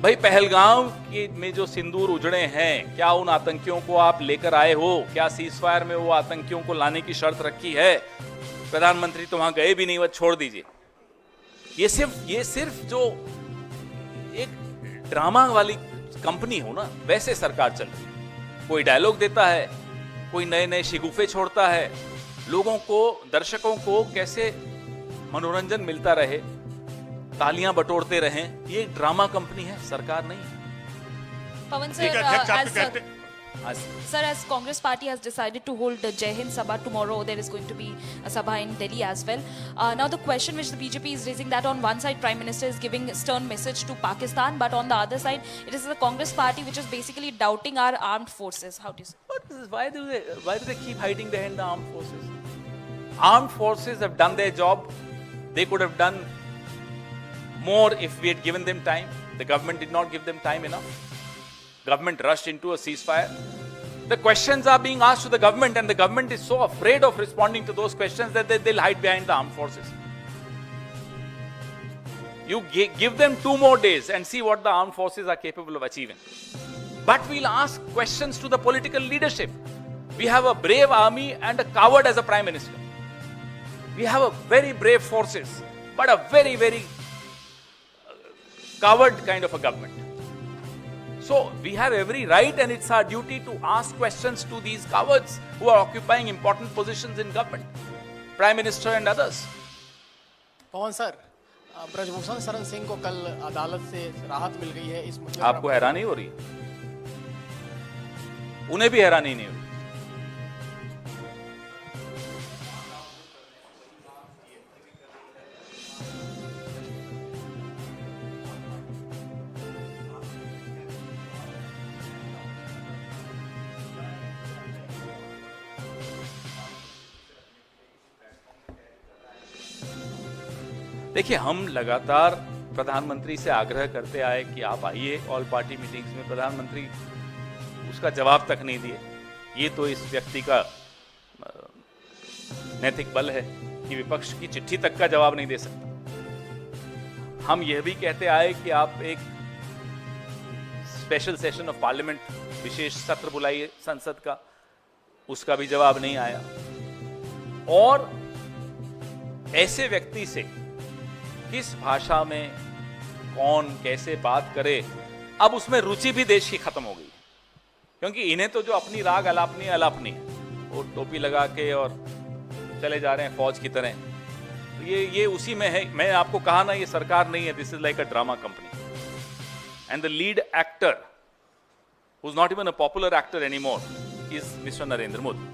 Speaker 2: भाई? पहलगाम में जो सिंदूर उजड़े हैं, क्या उन आतंकियों को आप लेकर आए हो? क्या सीजफायर में वो आतंकियों को लाने की शर्त रखी है? प्रधानमंत्री तो वहां गए भी नहीं, वह छोड़ दीजिए। ये सिर्फ जो एक ड्रामा वाली कंपनी हो ना, वैसे सरकार चल रही है। कोई डायलॉग देता है, कोई नए नए शिगुफे छोड़ता है, लोगों को, दर्शकों को कैसे मनोरंजन मिलता रहे, तालियां बटोरते रहें। ये एक ड्रामा कंपनी है, सरकार नहीं है।
Speaker 5: Pawan
Speaker 7: ठीक है, अध्यक्ष
Speaker 5: sir,
Speaker 7: आपके कहते
Speaker 5: Sir, as Congress party has decided to hold the Jai Hind Sabha tomorrow, there is going to be a Sabha in Delhi as well. Now the question which the BJP is raising, that on one side Prime Minister is giving a stern message to Pakistan, but on the other side it is the Congress party which is basically doubting our armed forces. How do you say?
Speaker 2: What is this? Why do they keep hiding behind the armed forces? Armed forces have done their job. They could have done more if we had given them time. The government did not give them time enough. Government rushed into a ceasefire. The questions are being asked to the government, and the government is so afraid of responding to those questions that they'll hide behind the armed forces. You give them 2 more days and see what the armed forces are capable of achieving. But we'll ask questions to the political leadership. We have a brave army and a coward as a prime minister. We have a very brave forces, but a very, very coward kind of a government. So we have every right, and it's our duty to ask questions to these cowards who are occupying important positions in government, Prime Minister and others.
Speaker 8: Pawan sir, Brajbhushan Sharan Singh को कल अदालत से राहत मिल गई है। इस मुद्दे पर
Speaker 2: आपको हैरानी हो रही है? उन्हें भी हैरानी नहीं हो रही। देखिए, हम लगातार प्रधानमंत्री से आग्रह करते आए कि आप आइए ऑल पार्टी मीटिंग्स में। प्रधानमंत्री उसका जवाब तक नहीं दिए। ये तो इस व्यक्ति का नैतिक बल है कि विपक्ष की चिट्ठी तक का जवाब नहीं दे सकता। हम यह भी कहते आए कि आप एक स्पेशल सेशन ऑफ पार्लियामेंट, विशेष सत्र बुलाइए संसद का, उसका भी जवाब नहीं आया। और ऐसे व्यक्ति से किस भाषा में कौन कैसे बात करे, अब उसमें रुचि भी देश की खत्म हो गई। क्योंकि इन्हें तो जो अपनी राग अलापनी अलापनी है, वो टोपी लगा के और चले जा रहे हैं फौज की तरह। तो ये उसी में है। मैं आपको कहा ना, ये सरकार नहीं है, this is like a drama company. And the lead actor who is not even a popular actor anymore is mister Narendra Modi.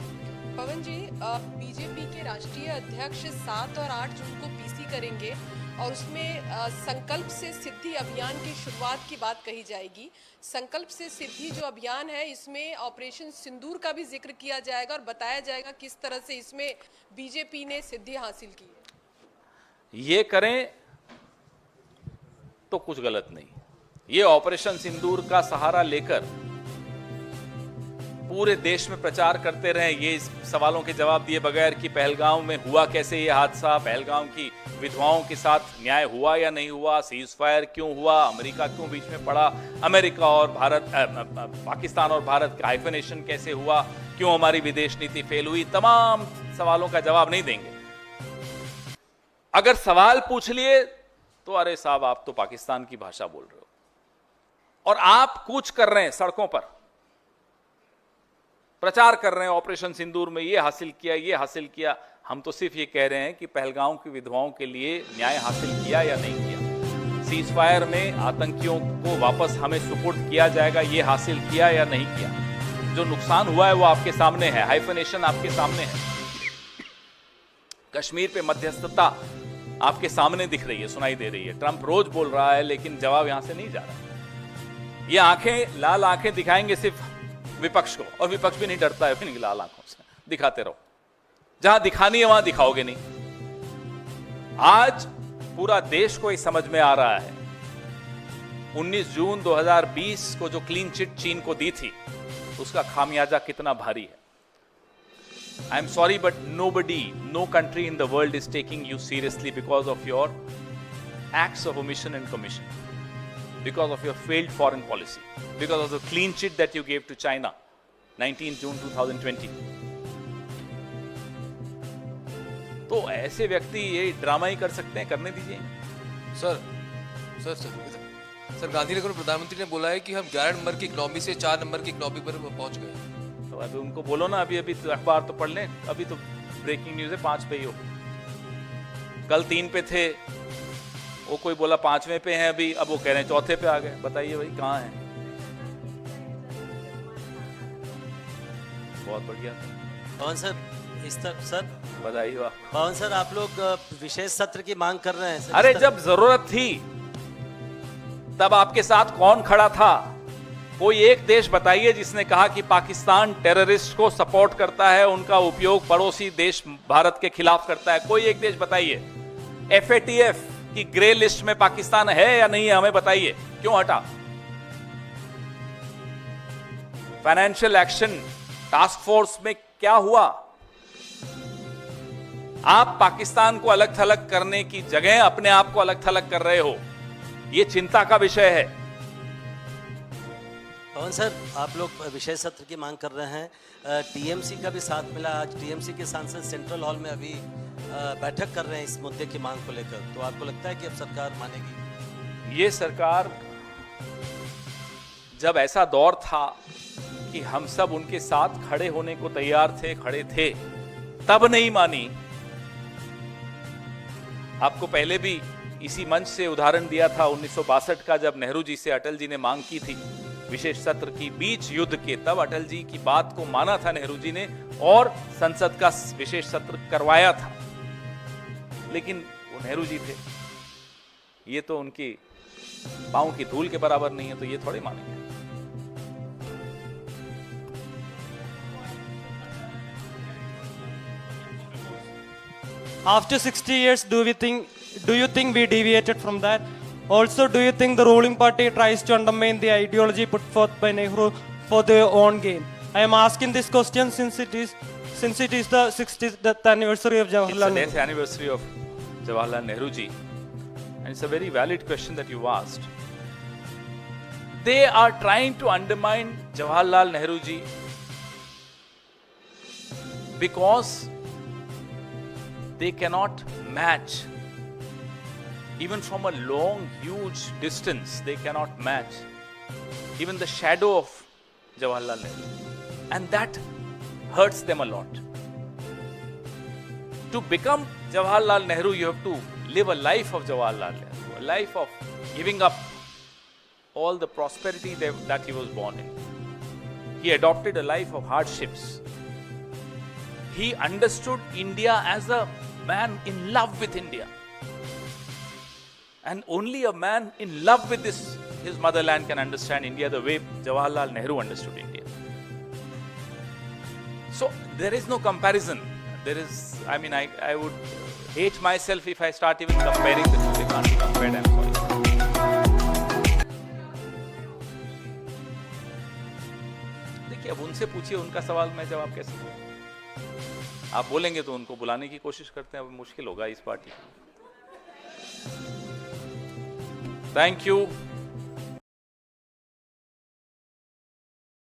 Speaker 9: Pawan ji, BJP के राष्ट्रीय अध्यक्ष 7 और 8 जून को पीसी करेंगे और उसमें संकल्प से सिद्धि अभियान की शुरुआत की बात कही जाएगी। संकल्प से सिद्धि जो अभियान है, इसमें ऑपरेशन सिंदूर का भी जिक्र किया जाएगा और बताया जाएगा किस तरह से इसमें बीजेपी ने सिद्धि हासिल की है।
Speaker 2: ये करें तो कुछ गलत नहीं। ये ऑपरेशन सिंदूर का सहारा लेकर पूरे देश में प्रचार करते रहे, ये सवालों के जवाब दिए बगैर कि पहलगाम में हुआ कैसे ये हादसा, पहलगाम की विधवाओं के साथ न्याय हुआ या नहीं हुआ, सीज फायर क्यों हुआ, अमेरिका क्यों बीच में पड़ा, अमेरिका और भारत पाकिस्तान और भारत का हाइफनेशन कैसे हुआ, क्यों हमारी विदेश नीति फेल हुई, तमाम सवालों का जवाब नहीं देंगे। अगर सवाल पूछ लिए तो अरे साहब आप तो पाकिस्तान की भाषा बोल रहे हो, और आप कूच कर रहे हैं सड़कों पर, प्रचार कर रहे हैं ऑपरेशन सिंदूर में ये हासिल किया, ये हासिल किया। हम तो सिर्फ ये कह रहे हैं कि पहलगाम की विधवाओं के लिए न्याय हासिल किया या नहीं किया, सीज फायर में आतंकियों को वापस हमें सुपुर्द किया जाएगा, ये हासिल किया या नहीं किया। जो नुकसान हुआ है वो आपके सामने है, हाइफनेशन आपके सामने है, कश्मीर पे मध्यस्थता आपके सामने दिख रही है, सुनाई दे रही है। ट्रंप रोज बोल रहा है लेकिन जवाब यहां से नहीं जा रहा। ये आंखें, लाल आंखें दिखाएंगे सिर्फ विपक्ष को, और विपक्ष भी नहीं डरता है फिर लाल आंखों से। दिखाते रहो, जहां दिखानी है वहां दिखाओगे नहीं। आज पूरा देश को ये समझ में आ रहा है 19 जून 2020 को जो क्लीन चिट चीन को दी थी उसका खामियाजा कितना भारी है। I am sorry, but no country in the world is taking you seriously because of your acts of omission and commission, because of your failed foreign policy, because of the clean chit that you gave to China, 19 June 2020. तो ऐसे व्यक्ति ये drama ही कर सकते हैं, करने दीजिए।
Speaker 10: Sir Gandhinagar में प्रधानमंत्री ने बोला है कि हम 11 नंबर की इकोनॉमी से 4 नंबर की इकोनॉमी पर पहुंच गए।
Speaker 2: तो अभी उनको बोलो ना, अभी तो अखबार तो पढ़ लें, अभी तो ब्रेकिंग न्यूज है 5 पे ही हो, कल 3 पे थे, वो कोई बोला 5वें पे हैं अभी, अब वो कह रहे हैं 4थे पे आ गए। बताइए भाई कहाँ है? बहुत बढ़िया
Speaker 11: पवन सर, इस तरफ सर
Speaker 2: बधाई हो।
Speaker 11: पवन सर, आप लोग विशेष सत्र की मांग कर रहे हैं सर।
Speaker 2: अरे जब जरूरत थी तब आपके साथ कौन खड़ा था? कोई एक देश बताइए जिसने कहा कि पाकिस्तान टेररिस्ट को सपोर्ट करता है, उनका उपयोग पड़ोसी देश भारत के खिलाफ करता है। कोई एक देश बताइए। FATF की ग्रे लिस्ट में पाकिस्तान है या नहीं है, हमें बताइए, क्यों हटा? फाइनेंशियल एक्शन टास्क फोर्स में क्या हुआ? आप पाकिस्तान को अलग थलग करने की जगह अपने आप को अलग थलग कर रहे हो, यह चिंता का विषय है।
Speaker 11: पवन सर, आप लोग विशेष सत्र की मांग कर रहे हैं, टीएमसी का भी साथ मिला। आज टीएमसी के सांसद सेंट्रल हॉल में अभी बैठक कर रहे हैं इस मुद्दे की मांग को लेकर, तो आपको लगता है कि अब सरकार मानेगी?
Speaker 2: ये सरकार, जब ऐसा दौर था कि हम सब उनके साथ खड़े होने को तैयार थे, खड़े थे, तब नहीं मानी। आपको पहले भी इसी मंच से उदाहरण दिया था 1962 का, जब नेहरू जी से अटल जी ने मांग की थी विशेष सत्र की बीच युद्ध के, तब अटल जी की बात को माना था नेहरू जी ने और संसद का विशेष सत्र करवाया था। लेकिन वो नेहरू जी थे, ये तो उनकी पांव की धूल के बराबर नहीं है, तो ये थोड़े मानेंगे।
Speaker 12: After 60 years, do you think we deviated from that? Also, do you think the ruling party tries to undermine the ideology put forth by Nehru for their own gain? I am asking this question since it is the 60th anniversary of Jawaharlal Nehru.
Speaker 2: It's the death anniversary of Jawaharlal Nehru ji, and it's a very valid question that you asked. They are trying to undermine Jawaharlal Nehru ji because they cannot match, even from a long, huge distance, they cannot match even the shadow of Jawaharlal Nehru. And that hurts them a lot. To become Jawaharlal Nehru, you have to live a life of Jawaharlal Nehru, a life of giving up all the prosperity that he was born in. He adopted a life of hardships. He understood India as a man in love with India. And only a man in love with his motherland can understand India the way Jawaharlal Nehru understood India. So there is no comparison. I would hate myself if I start even comparing the two. They can't be compared, I'm sorry. देखिए, अब उनसे पूछिए, उनका सवाल मैं जवाब कैसे दूं? आप बोलेंगे तो उनको बुलाने की कोशिश करते हैं, अब मुश्किल होगा इस पार्टी को। Thank you.